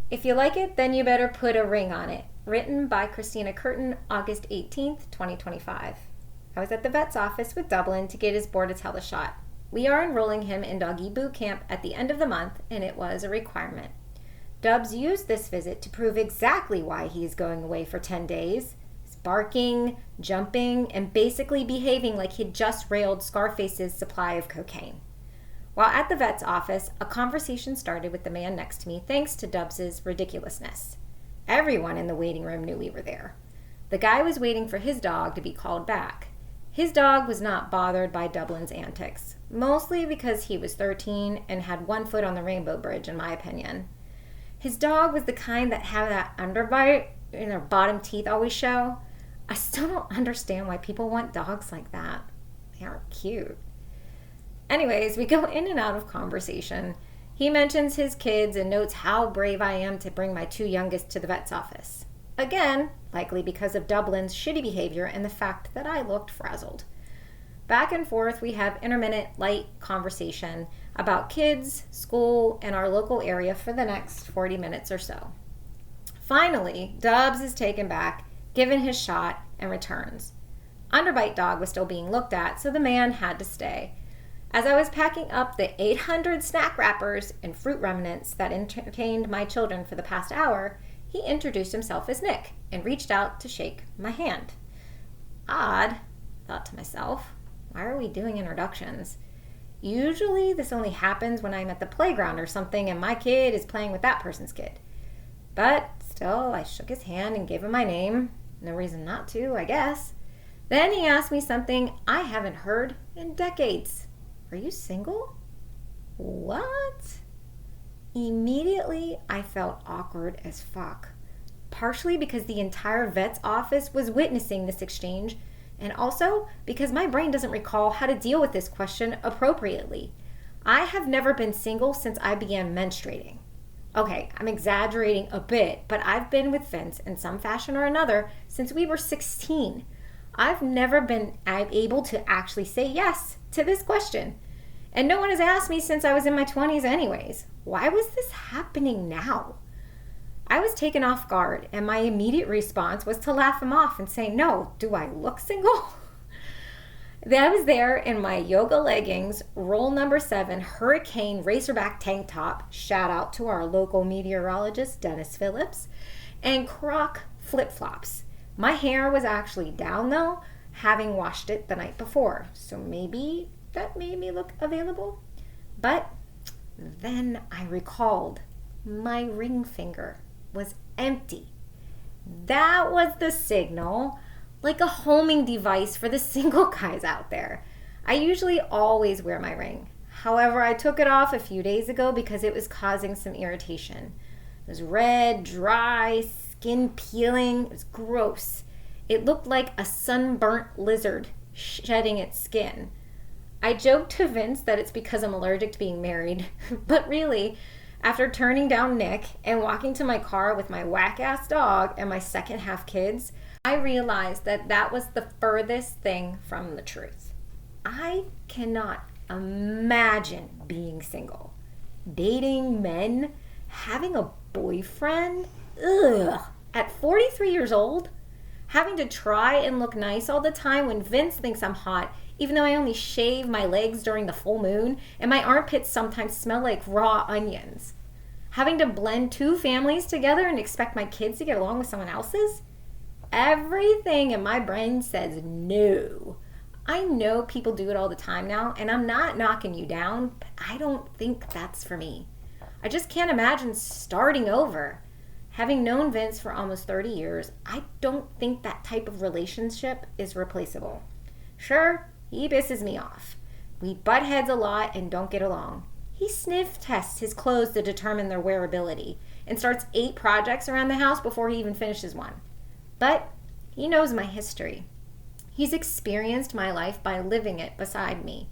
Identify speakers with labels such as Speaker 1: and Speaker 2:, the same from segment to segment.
Speaker 1: If you like it, then you better put a ring on it. Written by Kristina Curtin, August 18th, 2025. I was at the vet's office with Dublin to get his Bordetella shot. We are enrolling him in doggy boot camp at the end of the month, and it was a requirement. Dubs used this visit to prove exactly why he is going away for 10 days. He's barking, jumping, and basically behaving like he'd just railed Scarface's supply of cocaine. While at the vet's office, a conversation started with the man next to me thanks to Dubs's ridiculousness. Everyone in the waiting room knew we were there. The guy was waiting for his dog to be called back. His dog was not bothered by Dublin's antics, mostly because he was 13 and had one foot on the Rainbow Bridge, in my opinion. His dog was the kind that had that underbite and their bottom teeth always show. I still don't understand why people want dogs like that. They aren't cute. Anyways, we go in and out of conversation. He mentions his kids and notes how brave I am to bring my two youngest to the vet's office. Again, likely because of Dublin's shitty behavior and the fact that I looked frazzled. Back and forth, we have intermittent, light conversation about kids, school, and our local area for the next 40 minutes or so. Finally, Dubs is taken back, given his shot, and returns. Underbite dog was still being looked at, so the man had to stay. As I was packing up the 800 snack wrappers and fruit remnants that entertained my children for the past hour, he introduced himself as Nick and reached out to shake my hand. Odd, thought to myself. Why are we doing introductions? Usually this only happens when I'm at the playground or something and my kid is playing with that person's kid. But still, I shook his hand and gave him my name. No reason not to, I guess. Then he asked me something I haven't heard in decades. Are you single? What? Immediately, I felt awkward as fuck. Partially because the entire vet's office was witnessing this exchange, and also because my brain doesn't recall how to deal with this question appropriately. I have never been single since I began menstruating. Okay, I'm exaggerating a bit, but I've been with Vince in some fashion or another since we were 16. I've never been able to actually say yes to this question. And no one has asked me since I was in my 20s anyways. Why was this happening now? I was taken off guard, and my immediate response was to laugh him off and say, no, do I look single? I was there in my yoga leggings, roll number 7, Hurricane Racerback tank top, shout out to our local meteorologist, Dennis Phillips, and Croc flip-flops. My hair was actually down though, having washed it the night before, so maybe that made me look available. But then I recalled my ring finger was empty. That was the signal, like a homing device for the single guys out there. I usually always wear my ring. However, I took it off a few days ago because it was causing some irritation. It was red, dry, skin peeling. It was gross. It looked like a sunburnt lizard shedding its skin. I joked to Vince that it's because I'm allergic to being married, but really, after turning down Nick and walking to my car with my whack-ass dog and my second half kids, I realized that that was the furthest thing from the truth. I cannot imagine being single, dating men, having a boyfriend, at 43 years old, having to try and look nice all the time when Vince thinks I'm hot, even though I only shave my legs during the full moon and my armpits sometimes smell like raw onions. Having to blend two families together and expect my kids to get along with someone else's? Everything in my brain says no. I know people do it all the time now, and I'm not knocking you down, but I don't think that's for me. I just can't imagine starting over. Having known Vince for almost 30 years, I don't think that type of relationship is replaceable. Sure, he pisses me off. We butt heads a lot and don't get along. He sniff tests his clothes to determine their wearability and starts 8 projects around the house before he even finishes one. But he knows my history. He's experienced my life by living it beside me.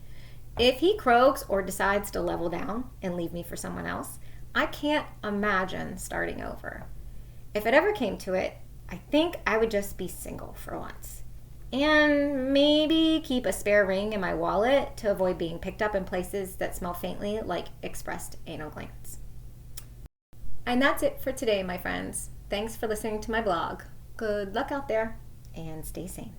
Speaker 1: If he croaks or decides to level down and leave me for someone else, I can't imagine starting over. If it ever came to it, I think I would just be single for once. And maybe keep a spare ring in my wallet to avoid being picked up in places that smell faintly like expressed anal glands. And that's it for today, my friends. Thanks for listening to my blog. Good luck out there and stay sane.